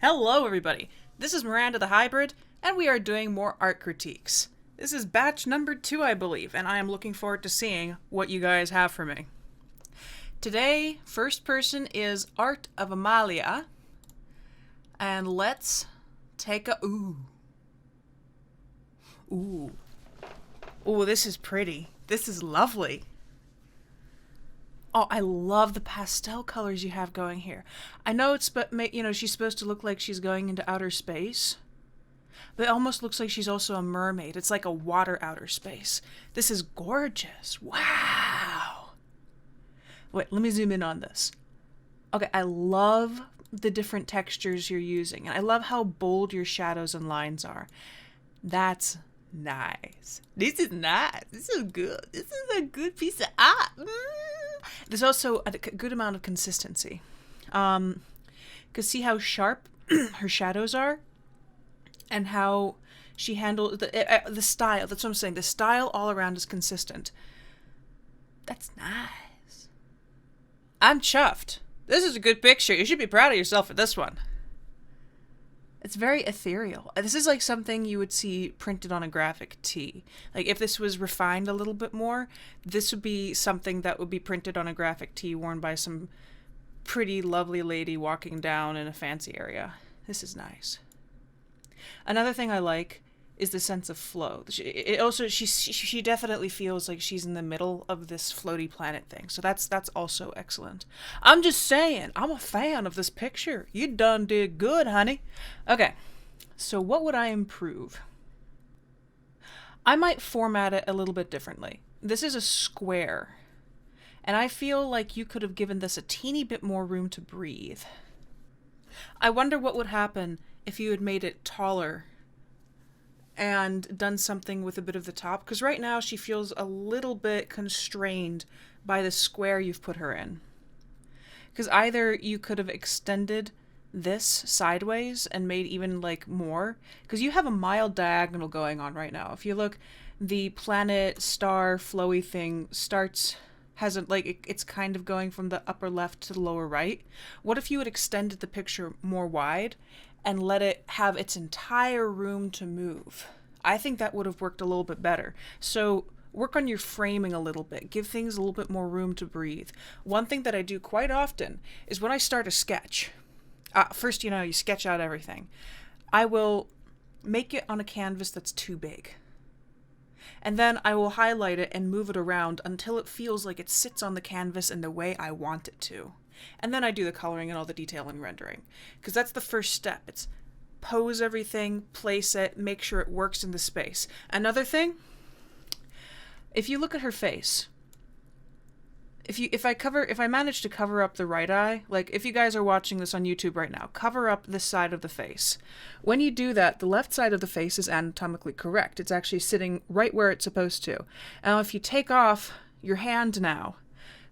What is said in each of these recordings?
Hello everybody, this is Miranda the Hybrid, and we are doing more art critiques. This is batch number 2, I believe, and I am looking forward to seeing what you guys have for me. Today, first person is Art of Amalia, and let's take a... Ooh, this is pretty. This is lovely. Oh, I love the pastel colors you have going here. I know it's, but she's supposed to look like she's going into outer space, but it almost looks like she's also a mermaid. It's like a water outer space. This is gorgeous. Wow. Wait, let me zoom in on this. Okay, I love the different textures you're using, and I love how bold your shadows and lines are. That's nice. This is nice. This is good. This is a good piece of art. There's also a good amount of consistency. Because see how sharp her shadows are? And how she handled the style. That's what I'm saying. The style all around is consistent. That's nice. I'm chuffed. This is a good picture. You should be proud of yourself for this one. It's very ethereal. This is like something you would see printed on a graphic tee. Like if this was refined a little bit more, this would be something that would be printed on a graphic tee worn by some pretty lovely lady walking down in a fancy area. This is nice. Another thing I like is the sense of flow. She definitely feels like she's in the middle of this floaty planet thing. So that's also excellent. I'm just saying, I'm a fan of this picture. You done did good, honey. Okay, so what would I improve? I might format it a little bit differently. This is a square, and I feel like you could have given this a teeny bit more room to breathe. I wonder what would happen if you had made it taller and done something with a bit of the top, because right now she feels a little bit constrained by the square you've put her in. Because either you could have extended this sideways and made even like more, because you have a mild diagonal going on right now. If you look, the planet star flowy thing it's kind of going from the upper left to the lower right. What if you had extended the picture more wide and let it have its entire room to move? I think that would have worked a little bit better. So work on your framing a little bit. Give things a little bit more room to breathe. One thing that I do quite often is when I start a sketch, first, you sketch out everything. I will make it on a canvas that's too big. And then I will highlight it and move it around until it feels like it sits on the canvas in the way I want it to. And then I do the coloring and all the detail and rendering. Because that's the first step. It's pose everything, place it, make sure it works in the space. Another thing, if you look at her face, if I manage to cover up the right eye, like if you guys are watching this on YouTube right now, cover up this side of the face. When you do that, the left side of the face is anatomically correct. It's actually sitting right where it's supposed to. Now, if you take off your hand now,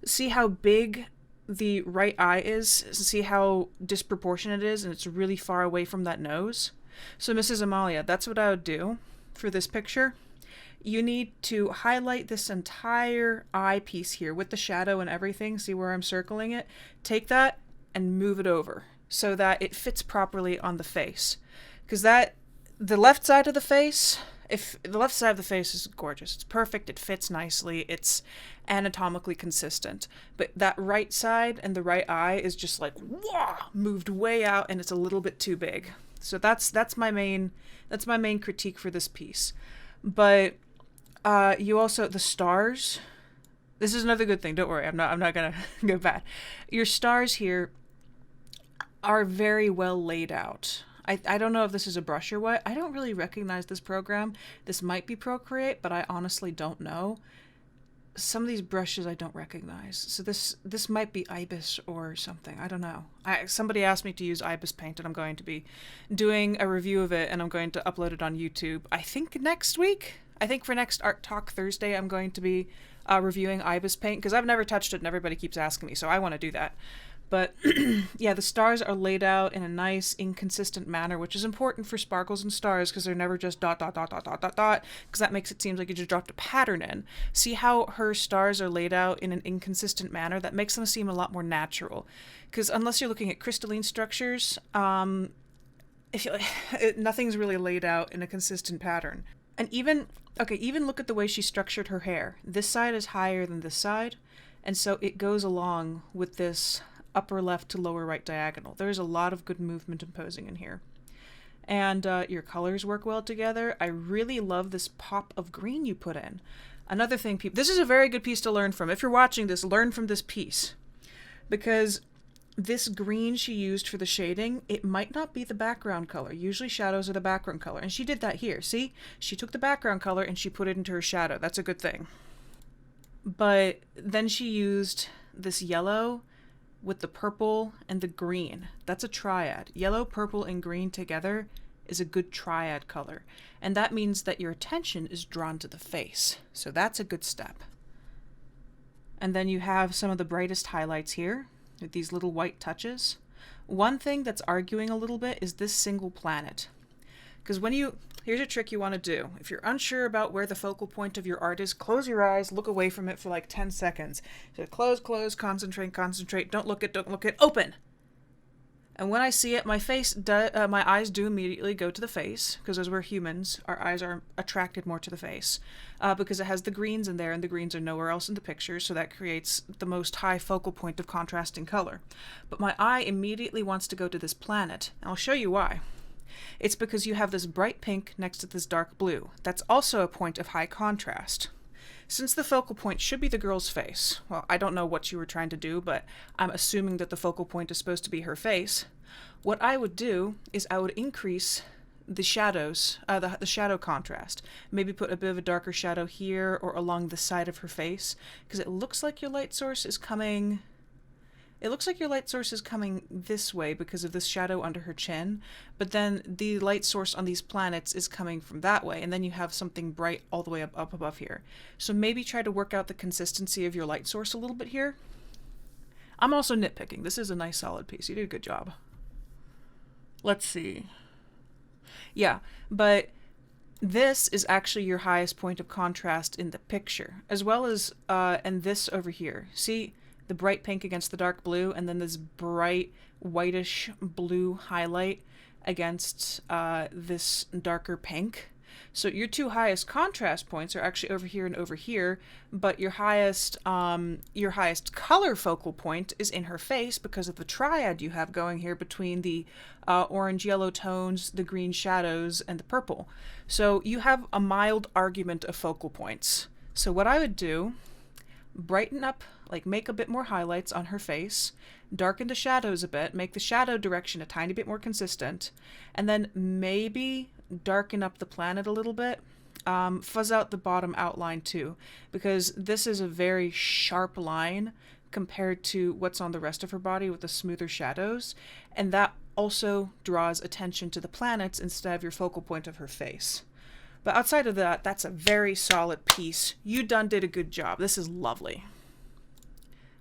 see how big the right eye is? See how disproportionate it is, and it's really far away from that nose? So Mrs. Amalia, that's what I would do for this picture. You need to highlight this entire eye piece here with the shadow and everything. See where I'm circling it? Take that and move it over so that it fits properly on the face. Because the left side of the face, if the left side of the face is gorgeous, it's perfect, it fits nicely, it's anatomically consistent. But that right side and the right eye is just like, whoa, moved way out, and it's a little bit too big. So that's my main critique for this piece. But you also, the stars, this is another good thing, don't worry, I'm not gonna go bad. Your stars here are very well laid out. I don't know if this is a brush or what. I don't really recognize this program. This might be Procreate, but I honestly don't know. Some of these brushes I don't recognize. So this might be Ibis or something. I don't know. Somebody asked me to use Ibis Paint, and I'm going to be doing a review of it, and I'm going to upload it on YouTube, I think next week. I think for next Art Talk Thursday, I'm going to be reviewing Ibis Paint, because I've never touched it and everybody keeps asking me, so I want to do that. But yeah, the stars are laid out in a nice, inconsistent manner, which is important for sparkles and stars, because they're never just dot, dot, dot, dot, dot, dot, dot, because that makes it seem like you just dropped a pattern in. See how her stars are laid out in an inconsistent manner? That makes them seem a lot more natural. Because unless you're looking at crystalline structures, if you, nothing's really laid out in a consistent pattern. And even look at the way she structured her hair. This side is higher than this side, and so it goes along with this upper left to lower right diagonal. There's a lot of good movement and posing in here. And your colors work well together. I really love this pop of green you put in. Another thing, people, this is a very good piece to learn from. If you're watching this, learn from this piece. Because this green she used for the shading, it might not be the background color. Usually shadows are the background color. And she did that here. See? She took the background color and she put it into her shadow. That's a good thing. But then she used this yellow with the purple and the green. That's a triad. Yellow, purple, and green together is a good triad color. And that means that your attention is drawn to the face. So that's a good step. And then you have some of the brightest highlights here with these little white touches. One thing that's arguing a little bit is this single planet. Because here's a trick you want to do. If you're unsure about where the focal point of your art is, close your eyes, look away from it for like 10 seconds. So close, concentrate, don't look it, open! And when I see it, my eyes do immediately go to the face, because as we're humans, our eyes are attracted more to the face, because it has the greens in there, and the greens are nowhere else in the picture, so that creates the most high focal point of contrasting color. But my eye immediately wants to go to this planet, and I'll show you why. It's because you have this bright pink next to this dark blue. That's also a point of high contrast. Since the focal point should be the girl's face, well, I don't know what you were trying to do, but I'm assuming that the focal point is supposed to be her face. What I would do is I would increase the shadows, the shadow contrast. Maybe put a bit of a darker shadow here or along the side of her face, because it looks like your light source is coming... It looks like your light source is coming this way because of this shadow under her chin, but then the light source on these planets is coming from that way, and then you have something bright all the way up above here. So maybe try to work out the consistency of your light source a little bit here. I'm also nitpicking. This is a nice solid piece. You did a good job. Let's see. Yeah, but this is actually your highest point of contrast in the picture, as well as, and this over here. See? The bright pink against the dark blue, and then this bright whitish blue highlight against this darker pink. So your two highest contrast points are actually over here and over here, but your highest color focal point is in her face because of the triad you have going here between the orange-yellow tones, the green shadows, and the purple. So you have a mild argument of focal points. So what I would do, brighten up, like make a bit more highlights on her face, darken the shadows a bit, make the shadow direction a tiny bit more consistent, and then maybe darken up the planet a little bit. Fuzz out the bottom outline too, because this is a very sharp line compared to what's on the rest of her body with the smoother shadows, and that also draws attention to the planets instead of your focal point of her face. But outside of that, that's a very solid piece. You did a good job. This is lovely.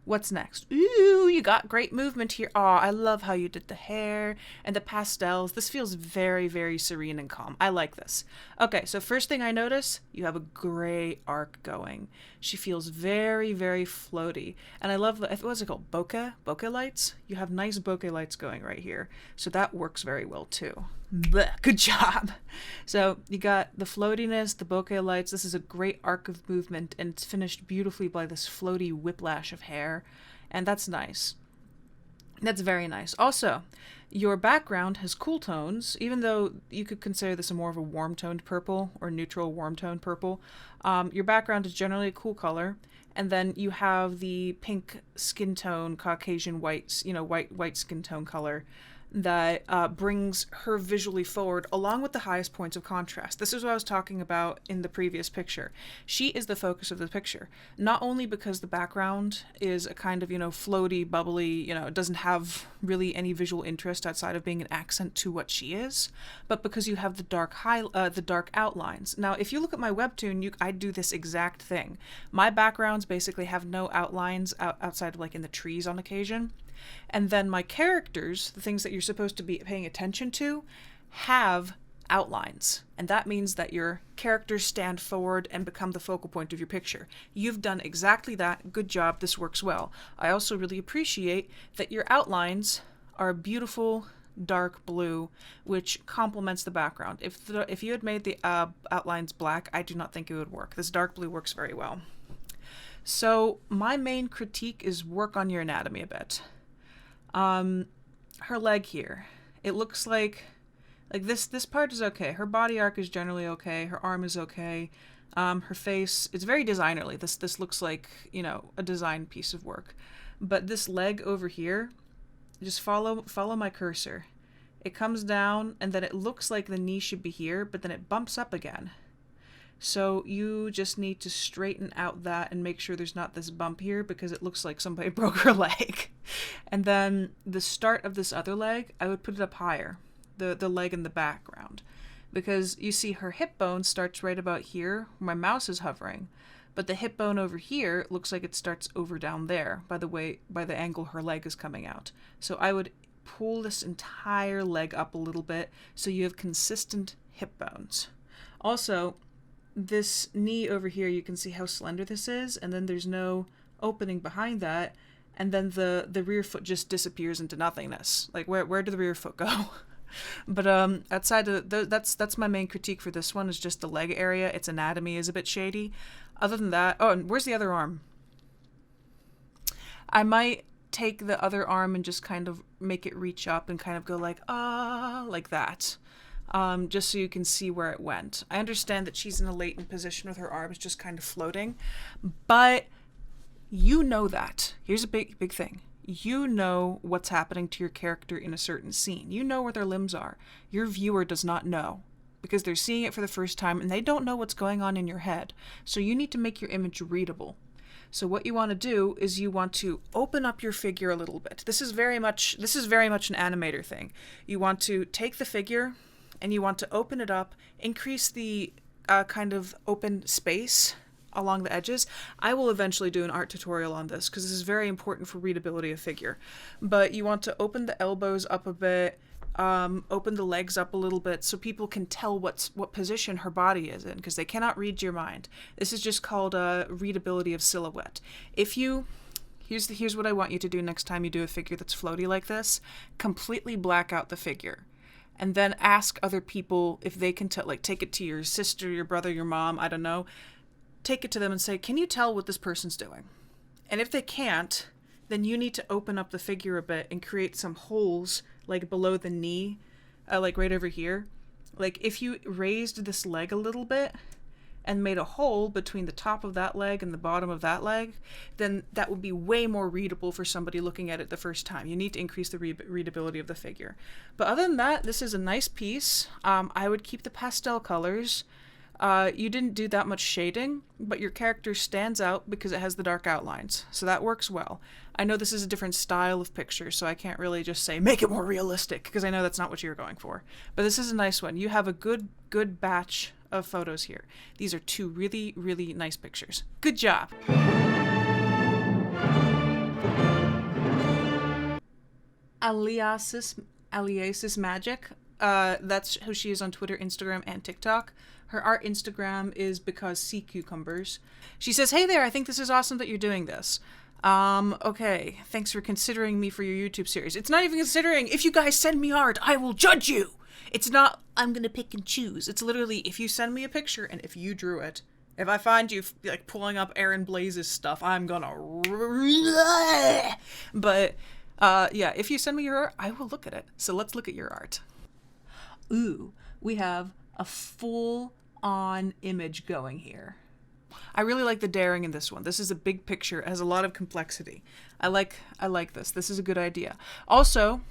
What's next? Ooh, you got great movement here. Aw, I love how you did the hair and the pastels. This feels very, very serene and calm. I like this. Okay, so first thing I notice, you have a gray arc going. She feels very, very floaty. And I love the, what's it called? Bokeh? Bokeh lights? You have nice bokeh lights going right here. So that works very well too. Blech, good job. So you got the floatiness, the bokeh lights. This is a great arc of movement, and it's finished beautifully by this floaty whiplash of hair, and that's nice. That's very nice. Also, your background has cool tones, even though you could consider this a more of a warm-toned purple or neutral warm-toned purple. Your background is generally a cool color, and then you have the pink skin tone, Caucasian white, white skin tone color that brings her visually forward along with the highest points of contrast. This is what I was talking about in the previous picture. She is the focus of the picture, not only because the background is a kind of, floaty, bubbly, it doesn't have really any visual interest outside of being an accent to what she is, but because you have the dark outlines. Now, if you look at my webtoon, I do this exact thing. My backgrounds basically have no outlines outside of like in the trees on occasion. And then my characters, the things that you're supposed to be paying attention to, have outlines. And that means that your characters stand forward and become the focal point of your picture. You've done exactly that. Good job. This works well. I also really appreciate that your outlines are beautiful, dark blue, which complements the background. If you had made the outlines black, I do not think it would work. This dark blue works very well. So my main critique is work on your anatomy a bit. Her leg here, it looks like this part is okay. Her body arc is generally okay. Her arm is okay. Her face, it's very designerly. This looks like, you know, a design piece of work. But this leg over here, just follow my cursor. It comes down and then it looks like the knee should be here, but then it bumps up again. So you just need to straighten out that and make sure there's not this bump here, because it looks like somebody broke her leg. And then the start of this other leg, I would put it up higher, the leg in the background, because you see her hip bone starts right about here where my mouse is hovering, but the hip bone over here looks like it starts over down there by the angle her leg is coming out. So I would pull this entire leg up a little bit so you have consistent hip bones. Also, this knee over here, you can see how slender this is, and then there's no opening behind that, and then the rear foot just disappears into nothingness. Like, where did the rear foot go? But outside of that's my main critique for this one, is just the leg area. Its anatomy is a bit shady. Other than that, oh, and where's the other arm? I might take the other arm and just kind of make it reach up and kind of go like that. Just so you can see where it went. I understand that she's in a latent position with her arms just kind of floating, but you know that. Here's a big thing. You know what's happening to your character in a certain scene. You know where their limbs are. Your viewer does not know, because they're seeing it for the first time and they don't know what's going on in your head. So you need to make your image readable. So what you want to do is you want to open up your figure a little bit. This is very much an animator thing. You want to take the figure and you want to open it up, increase the kind of open space along the edges. I will eventually do an art tutorial on this because this is very important for readability of figure. But you want to open the elbows up a bit, open the legs up a little bit so people can tell what position her body is in, because they cannot read your mind. This is just called readability of silhouette. Here's what I want you to do next time you do a figure that's floaty like this. Completely black out the figure. And then ask other people if they can tell, like take it to your sister, your brother, your mom, I don't know. Take it to them and say, can you tell what this person's doing? And if they can't, then you need to open up the figure a bit and create some holes like below the knee, like right over here. Like if you raised this leg a little bit and made a hole between the top of that leg and the bottom of that leg, then that would be way more readable for somebody looking at it the first time. You need to increase the readability of the figure. But other than that, this is a nice piece. I would keep the pastel colors. You didn't do that much shading, but your character stands out because it has the dark outlines. So that works well. I know this is a different style of picture, so I can't really just say, make it more realistic, because I know that's not what you're going for. But this is a nice one. You have a good batch of photos here. These are two really, really nice pictures. Good job. Aliasis Magic. That's who she is on Twitter, Instagram, and TikTok. Her art Instagram is because sea cucumbers. She says, hey there, I think this is awesome that you're doing this. Okay, thanks for considering me for your YouTube series. It's not even considering. If you guys send me art, I will judge you. It's not, I'm gonna pick and choose. It's literally, if you send me a picture and if you drew it, if I find you like pulling up Aaron Blaze's stuff, I'm gonna... But, yeah, if you send me your art, I will look at it. So let's look at your art. Ooh, we have a full-on image going here. I really like the daring in this one. This is a big picture. It has a lot of complexity. I like this. This is a good idea. Also,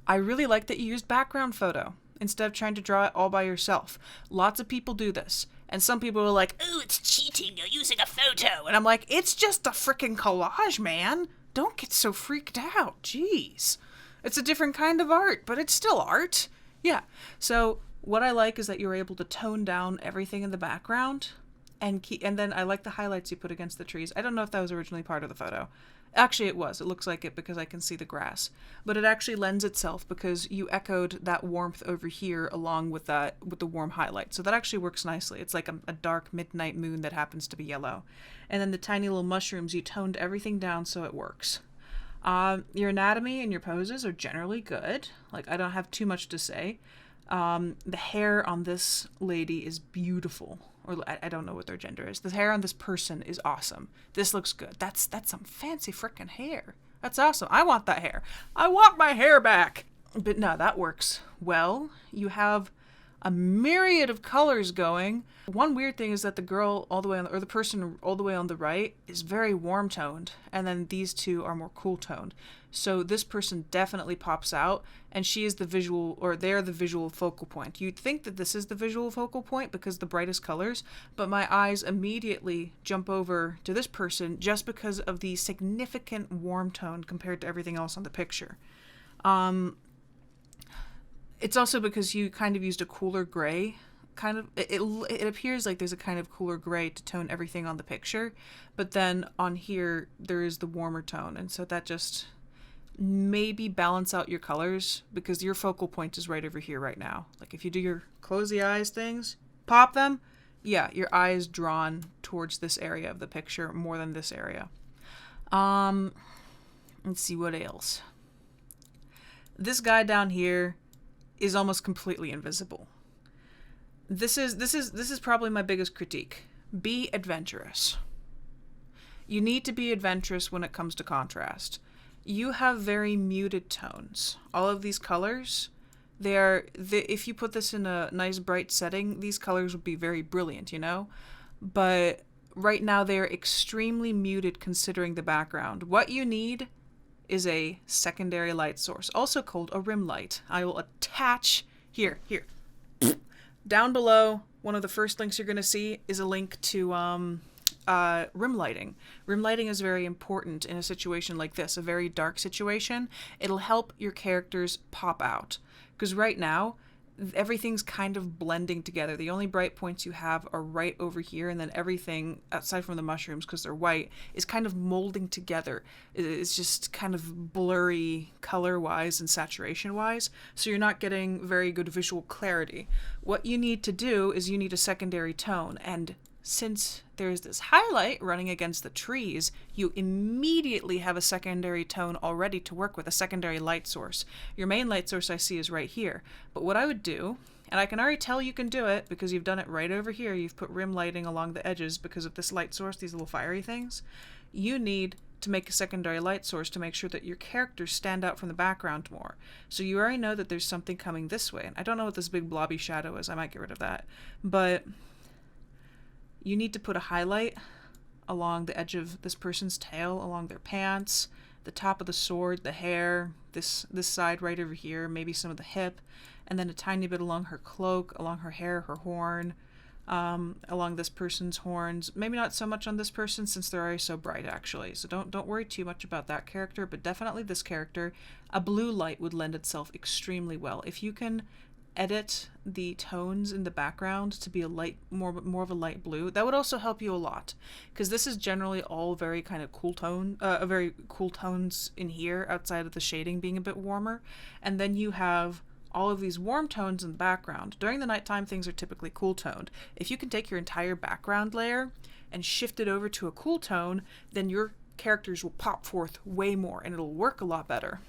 I really like that you used background photo instead of trying to draw it all by yourself. Lots of people do this. And some people are like, ooh, it's cheating. You're using a photo. And I'm like, it's just a freaking collage, man. Don't get so freaked out. Jeez. It's a different kind of art, but it's still art. Yeah. So what I like is that you're able to tone down everything in the background, and then I like the highlights you put against the trees. I don't know if that was originally part of the photo. Actually, it was. It looks like it because I can see the grass. But it actually lends itself because you echoed that warmth over here along with the warm highlight. So that actually works nicely. It's like a dark midnight moon that happens to be yellow. And then the tiny little mushrooms, you toned everything down so it works. Your anatomy and your poses are generally good. Like, I don't have too much to say. The hair on this lady is beautiful. Or I don't know what their gender is. The hair on this person is awesome. This looks good. That's some fancy frickin' hair. That's awesome. I want that hair. I want my hair back. But no, that works well. You have a myriad of colors going. One weird thing is that the girl all the way on the, or the person all the way on the right is very warm toned, and then these two are more cool toned. So this person definitely pops out, and she is the visual, or they're the visual focal point. You'd think that this is the visual focal point because the brightest colors, but my eyes immediately jump over to this person just because of the significant warm tone compared to everything else on the picture. It's also because you kind of used a cooler gray. It appears like there's a kind of cooler gray to tone everything on the picture, but then on here there is the warmer tone, and so that just maybe balance out your colors because your focal point is right over here right now. Like if you do your close the eyes things, pop them, yeah, your eye is drawn towards this area of the picture more than this area. Let's see what else. This guy down here is almost completely invisible. This is probably my biggest critique. Be adventurous. You need to be adventurous when it comes to contrast. You have very muted tones. All of these colors, if you put this in a nice bright setting, these colors would be very brilliant, you know? But right now they're extremely muted considering the background. What you need is a secondary light source, also called a rim light. I will attach here. Down below, one of the first links you're going to see is a link to rim lighting. Rim lighting is very important in a situation like this, a very dark situation. It'll help your characters pop out. Because right now, everything's kind of blending together. The only bright points you have are right over here, and then everything, aside from the mushrooms because they're white, is kind of molding together. It's just kind of blurry color-wise and saturation-wise, so you're not getting very good visual clarity. What you need to do is you need a secondary tone, and since there's this highlight running against the trees, you immediately have a secondary tone already to work with, a secondary light source. Your main light source I see is right here. But what I would do, and I can already tell you can do it because you've done it right over here, you've put rim lighting along the edges because of this light source, these little fiery things. You need to make a secondary light source to make sure that your characters stand out from the background more. So you already know that there's something coming this way. I don't know what this big blobby shadow is, I might get rid of that. But you need to put a highlight along the edge of this person's tail, along their pants, the top of the sword, the hair, this side right over here, maybe some of the hip, and then a tiny bit along her cloak, along her hair, her horn, along this person's horns. Maybe not so much on this person since they're already so bright actually. So don't worry too much about that character, but definitely this character. A blue light would lend itself extremely well. If you can edit the tones in the background to be a light, more of a light blue, that would also help you a lot, because this is generally all very kind of cool tone, very cool tones in here outside of the shading being a bit warmer, and then you have all of these warm tones in the background. During the nighttime, things are typically cool toned. If you can take your entire background layer and shift it over to a cool tone, then your characters will pop forth way more and it'll work a lot better.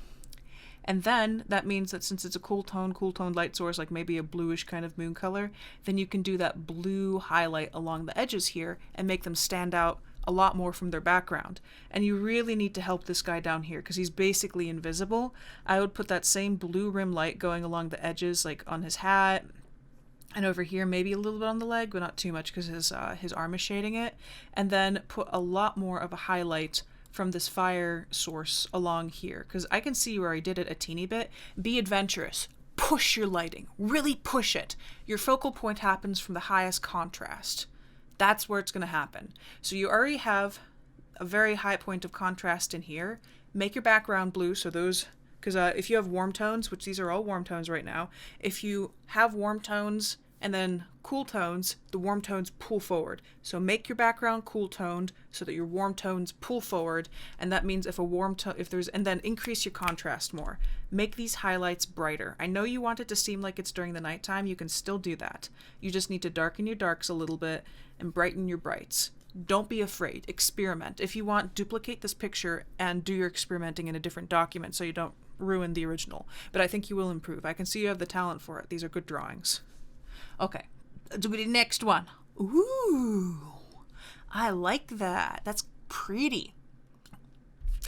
And then that means that since it's a cool toned light source, like maybe a bluish kind of moon color, then you can do that blue highlight along the edges here and make them stand out a lot more from their background. And you really need to help this guy down here because he's basically invisible. I would put that same blue rim light going along the edges, like on his hat, and over here maybe a little bit on the leg, but not too much because his arm is shading it. And then put a lot more of a highlight from this fire source along here, because I can see where I did it a teeny bit. Be adventurous. Push your lighting. Really push it. Your focal point happens from the highest contrast. That's where it's going to happen. So you already have a very high point of contrast in here. Make your background blue, so those, because if you have warm tones, which these are all warm tones right now, if you have warm tones and then cool tones, the warm tones pull forward. So make your background cool toned so that your warm tones pull forward, and that means if a warm tone, and then increase your contrast more. Make these highlights brighter. I know you want it to seem like it's during the nighttime, you can still do that. You just need to darken your darks a little bit and brighten your brights. Don't be afraid. Experiment. If you want, duplicate this picture and do your experimenting in a different document so you don't ruin the original. But I think you will improve. I can see you have the talent for it. These are good drawings. Okay, do the next one. Ooh, I like that. That's pretty.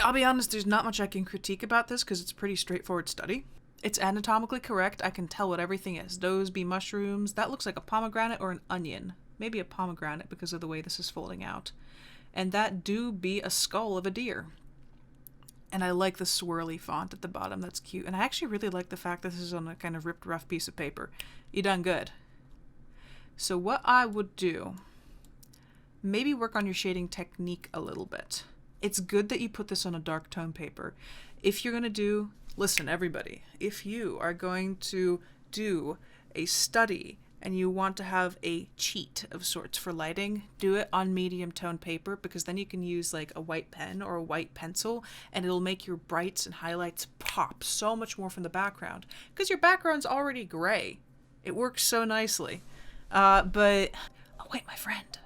I'll be honest, there's not much I can critique about this because it's a pretty straightforward study. It's anatomically correct. I can tell what everything is. Those be mushrooms. That looks like a pomegranate or an onion. Maybe a pomegranate because of the way this is folding out. And that do be a skull of a deer. And I like the swirly font at the bottom. That's cute. And I actually really like the fact that this is on a kind of ripped, rough piece of paper. You done good. So what I would do, maybe work on your shading technique a little bit. It's good that you put this on a dark tone paper. If you're going to do, listen everybody, if you are going to do a study and you want to have a cheat of sorts for lighting, do it on medium tone paper, because then you can use like a white pen or a white pencil and it'll make your brights and highlights pop so much more from the background because your background's already gray. It works so nicely. Oh wait, my friend.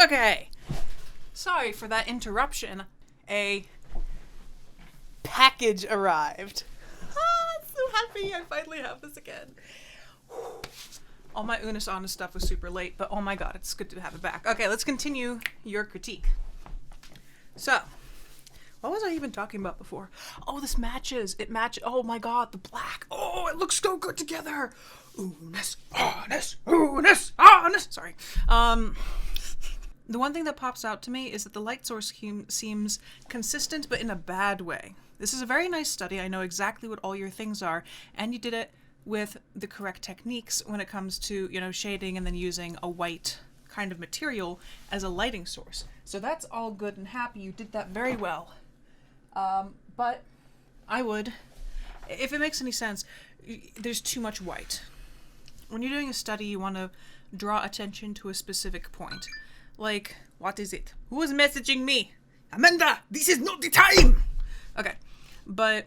Okay. Sorry for that interruption. A package arrived. I'm so happy I finally have this again. All my Unis Honest stuff was super late, but oh my god, it's good to have it back. Okay, let's continue your critique. So, what was I even talking about before? Oh, this matches. It matches. Oh my god, the black. Oh, it looks so good together. Unis Honest, Unis Honest. Sorry. The one thing that pops out to me is that the light source seems consistent, but in a bad way. This is a very nice study. I know exactly what all your things are, and you did it with the correct techniques when it comes to, you know, shading and then using a white kind of material as a lighting source. So that's all good and happy. You did that very well. But I would, if it makes any sense, there's too much white. When you're doing a study, you want to draw attention to a specific point. Like, what is it? Who is messaging me? Amanda, this is not the time! Okay, but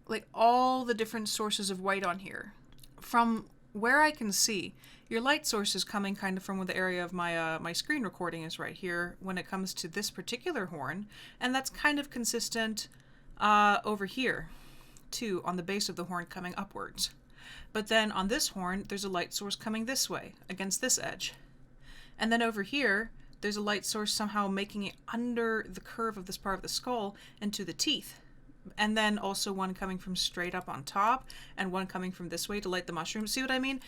like all the different sources of white on here, from where I can see, your light source is coming kind of from the area of my my screen recording is right here when it comes to this particular horn, and that's kind of consistent over here too, on the base of the horn coming upwards. But then on this horn, there's a light source coming this way against this edge. And then over here, there's a light source somehow making it under the curve of this part of the skull and to the teeth. And then also one coming from straight up on top and one coming from this way to light the mushroom. See what I mean?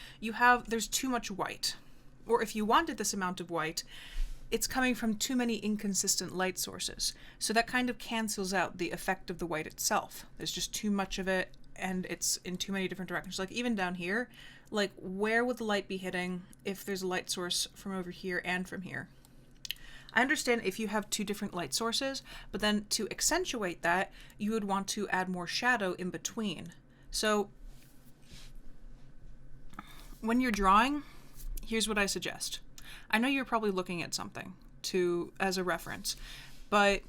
There's too much white. Or if you wanted this amount of white, it's coming from too many inconsistent light sources. So that kind of cancels out the effect of the white itself. There's just too much of it and it's in too many different directions. Like even down here, like where would the light be hitting if there's a light source from over here and from here? I understand if you have two different light sources, but then to accentuate that, you would want to add more shadow in between. So when you're drawing, here's what I suggest. I know you're probably looking at something as a reference, but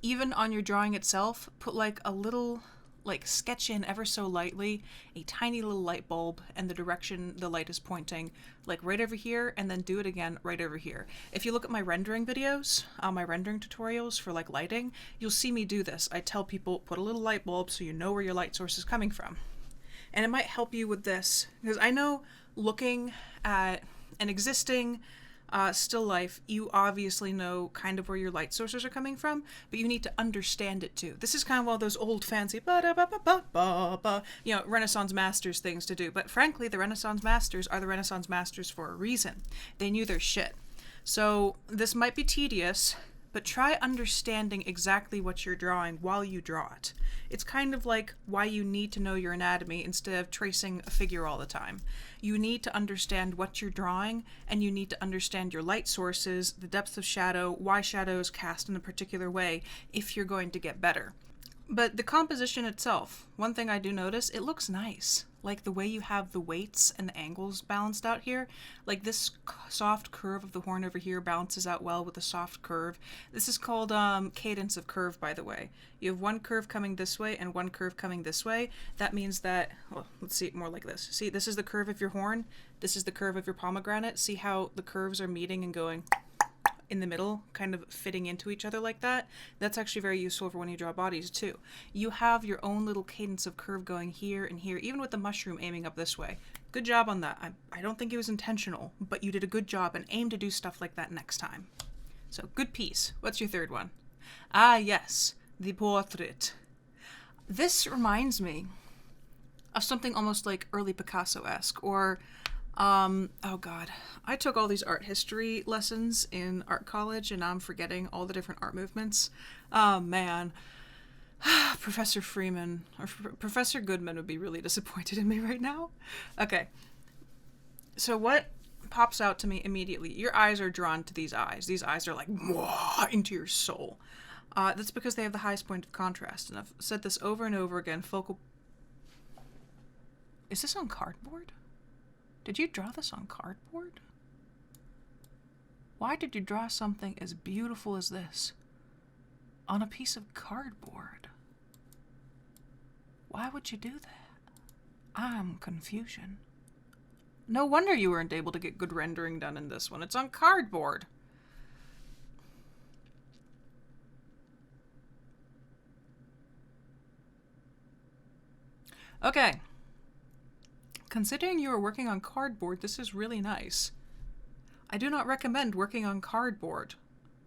even on your drawing itself, put like a little, like sketch in ever so lightly a tiny little light bulb and the direction the light is pointing, like right over here, and then do it again right over here. If you look at my rendering videos, my rendering tutorials for like lighting, you'll see me do this. I tell people, put a little light bulb so you know where your light source is coming from. And it might help you with this, because I know looking at an existing still life, you obviously know kind of where your light sources are coming from, but you need to understand it too. This is kind of one of those old fancy Renaissance masters things to do. But frankly, the Renaissance masters are the Renaissance masters for a reason. They knew their shit. So this might be tedious, but try understanding exactly what you're drawing while you draw it. It's kind of like why you need to know your anatomy instead of tracing a figure all the time. You need to understand what you're drawing, and you need to understand your light sources, the depth of shadow, why shadow is cast in a particular way if you're going to get better. But the composition itself, one thing I do notice, it looks nice. Like the way you have the weights and the angles balanced out here. Like this soft curve of the horn over here balances out well with the soft curve. This is called cadence of curve, by the way. You have one curve coming this way and one curve coming this way. That means that, well, let's see it more like this. See, this is the curve of your horn. This is the curve of your pomegranate. See how the curves are meeting and going in the middle, kind of fitting into each other like that? That's actually very useful for when you draw bodies too. You have your own little cadence of curve going here and here, even with the mushroom aiming up this way. Good job on that. I don't think it was intentional, but you did a good job, and aim to do stuff like that next time. So, good piece. What's your third one? Ah, yes, the portrait. This reminds me of something almost like early Picasso-esque, or oh god, I took all these art history lessons in art college and now I'm forgetting all the different art movements. Oh man. Professor Freeman, or Professor Goodman would be really disappointed in me right now. Okay. So what pops out to me immediately? Your eyes are drawn to these eyes. These eyes are like, mwah, into your soul. That's because they have the highest point of contrast. And I've said this over and over again, focal... Is this on cardboard? Did you draw this on cardboard? Why did you draw something as beautiful as this on a piece of cardboard? Why would you do that? I'm confusion. No wonder you weren't able to get good rendering done in this one. It's on cardboard. Okay. Considering you are working on cardboard, this is really nice. I do not recommend working on cardboard,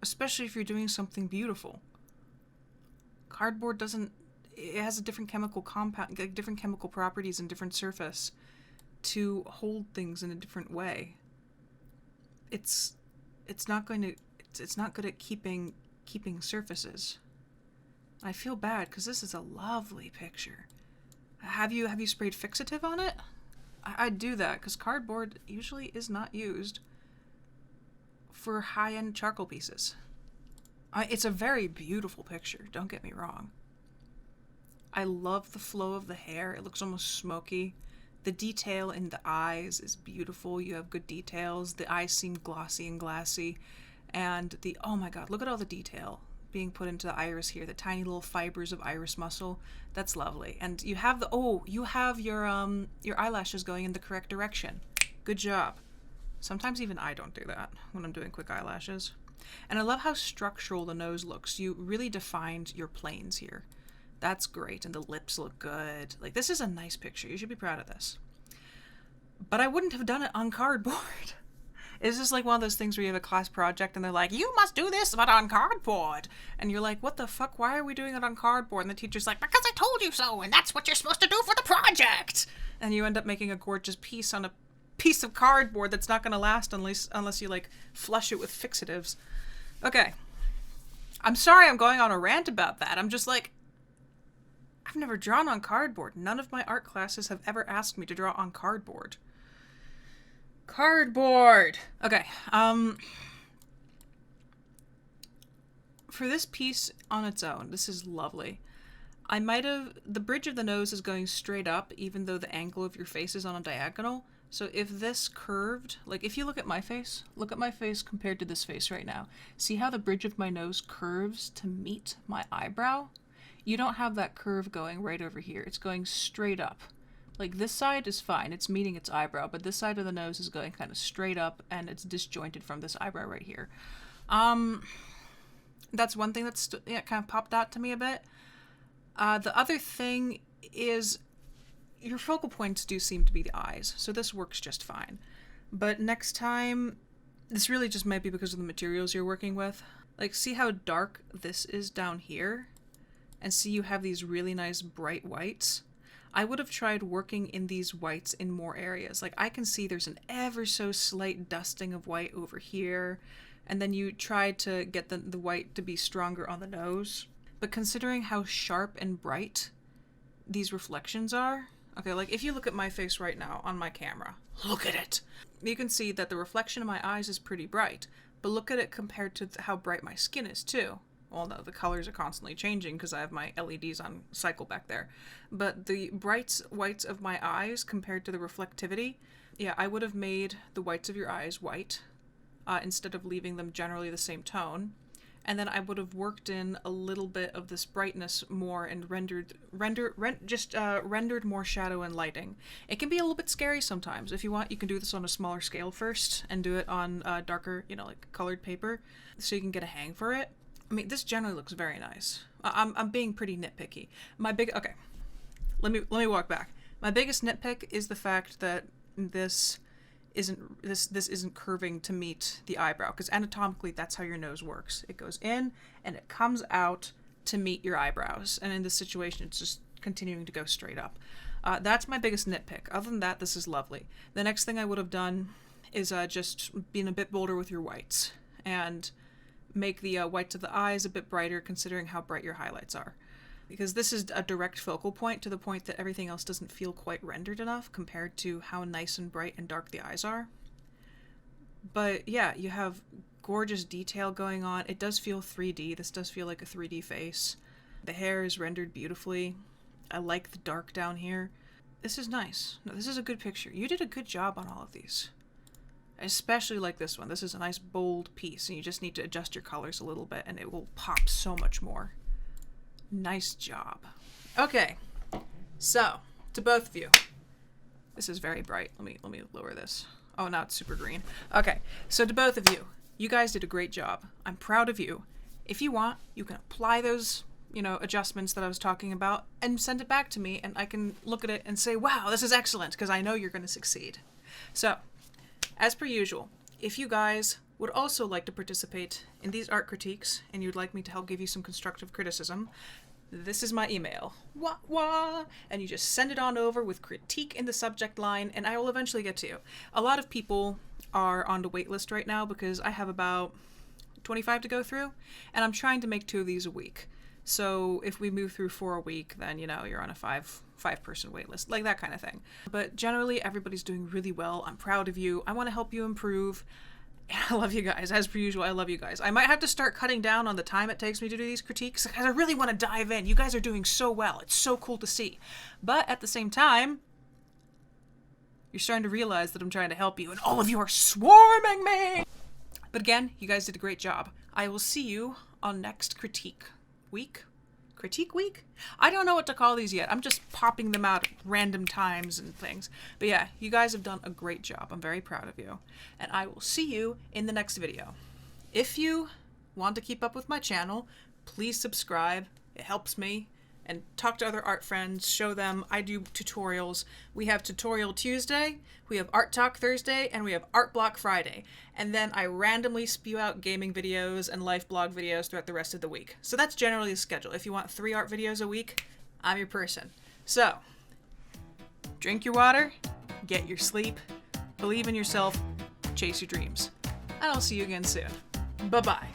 especially if you're doing something beautiful. Cardboard doesn't... It has a different chemical compound, different chemical properties and different surface to hold things in a different way. It's not going to... It's not good at keeping surfaces. I feel bad because this is a lovely picture. Have you sprayed fixative on it? I'd do that because cardboard usually is not used for high-end charcoal pieces. It's a very beautiful picture, don't get me wrong. I love the flow of the hair. It looks almost smoky. The detail in the eyes is beautiful. You have good details. The eyes seem glossy and glassy. And oh my god, look at all the detail being put into the iris here, the tiny little fibers of iris muscle. That's lovely. And you have your eyelashes going in the correct direction. Good job. Sometimes even I don't do that when I'm doing quick eyelashes. And I love how structural the nose looks. You really defined your planes here. That's great. And the lips look good. Like, this is a nice picture. You should be proud of this. But I wouldn't have done it on cardboard. It's just like one of those things where you have a class project and they're like, you must do this, but on cardboard. And you're like, what the fuck? Why are we doing it on cardboard? And the teacher's like, because I told you so, and that's what you're supposed to do for the project. And you end up making a gorgeous piece on a piece of cardboard that's not going to last unless you, like, flush it with fixatives. Okay. I'm sorry I'm going on a rant about that. I'm just like, I've never drawn on cardboard. None of my art classes have ever asked me to draw on cardboard. Cardboard! Okay, for this piece on its own, this is lovely. The bridge of the nose is going straight up, even though the angle of your face is on a diagonal. So if this curved, like if you look at my face compared to this face right now. See how the bridge of my nose curves to meet my eyebrow? You don't have that curve going right over here. It's going straight up. Like, this side is fine, it's meeting its eyebrow, but this side of the nose is going kind of straight up, and it's disjointed from this eyebrow right here. That's one thing that's kind of popped out to me a bit. The other thing is, your focal points do seem to be the eyes, so this works just fine. But next time, this really just might be because of the materials you're working with. Like, see how dark this is down here? And see you have these really nice bright whites? I would have tried working in these whites in more areas. Like, I can see there's an ever so slight dusting of white over here, and then you tried to get the white to be stronger on the nose. But considering how sharp and bright these reflections are, okay, like if you look at my face right now on my camera, look at it! You can see that the reflection in my eyes is pretty bright, but look at it compared to how bright my skin is too. Well, no, the colors are constantly changing because I have my LEDs on cycle back there. But the bright whites of my eyes compared to the reflectivity, yeah, I would have made the whites of your eyes white instead of leaving them generally the same tone. And then I would have worked in a little bit of this brightness more and rendered more shadow and lighting. It can be a little bit scary sometimes. If you want, you can do this on a smaller scale first and do it on darker, like colored paper, so you can get a hang for it. I mean, this generally looks very nice. I'm being pretty nitpicky. Okay, let me walk back. My biggest nitpick is the fact that this isn't curving to meet the eyebrow, because anatomically that's how your nose works. It goes in and it comes out to meet your eyebrows, and in this situation it's just continuing to go straight up. That's my biggest nitpick. Other than that, this is lovely. The next thing I would have done is just being a bit bolder with your whites and make the whites of the eyes a bit brighter, considering how bright your highlights are. Because this is a direct focal point to the point that everything else doesn't feel quite rendered enough compared to how nice and bright and dark the eyes are. But yeah, you have gorgeous detail going on. It does feel 3D. This does feel like a 3D face. The hair is rendered beautifully. I like the dark down here. This is nice. No, this is a good picture. You did a good job on all of these. I especially like this one. This is a nice bold piece, and you just need to adjust your colors a little bit and it will pop so much more. Nice job. Okay, so to both of you, this is very bright. Let me lower this. Oh, now it's super green. Okay, so to both of you, you guys did a great job. I'm proud of you. If you want, you can apply those, adjustments that I was talking about and send it back to me, and I can look at it and say, wow, this is excellent, because I know you're going to succeed. So, as per usual, if you guys would also like to participate in these art critiques and you'd like me to help give you some constructive criticism, this is my email. Wah wah! And you just send it on over with critique in the subject line, and I will eventually get to you. A lot of people are on the wait list right now because I have about 25 to go through, and I'm trying to make 2 of these a week. So if we move through 4 a week, then you're on a five-person wait list, like that kind of thing. But generally, everybody's doing really well. I'm proud of you. I want to help you improve. I love you guys. As per usual, I love you guys. I might have to start cutting down on the time it takes me to do these critiques because I really want to dive in. You guys are doing so well. It's so cool to see. But at the same time, you're starting to realize that I'm trying to help you, and all of you are swarming me. But again, you guys did a great job. I will see you on next critique week. Critique week? I don't know what to call these yet. I'm just popping them out at random times and things. But yeah, you guys have done a great job. I'm very proud of you. And I will see you in the next video. If you want to keep up with my channel, please subscribe. It helps me. And talk to other art friends, show them I do tutorials. We have Tutorial Tuesday, we have Art Talk Thursday, and we have Art Block Friday. And then I randomly spew out gaming videos and life blog videos throughout the rest of the week. So that's generally the schedule. If you want 3 art videos a week, I'm your person. So, drink your water, get your sleep, believe in yourself, chase your dreams. And I'll see you again soon. Bye-bye.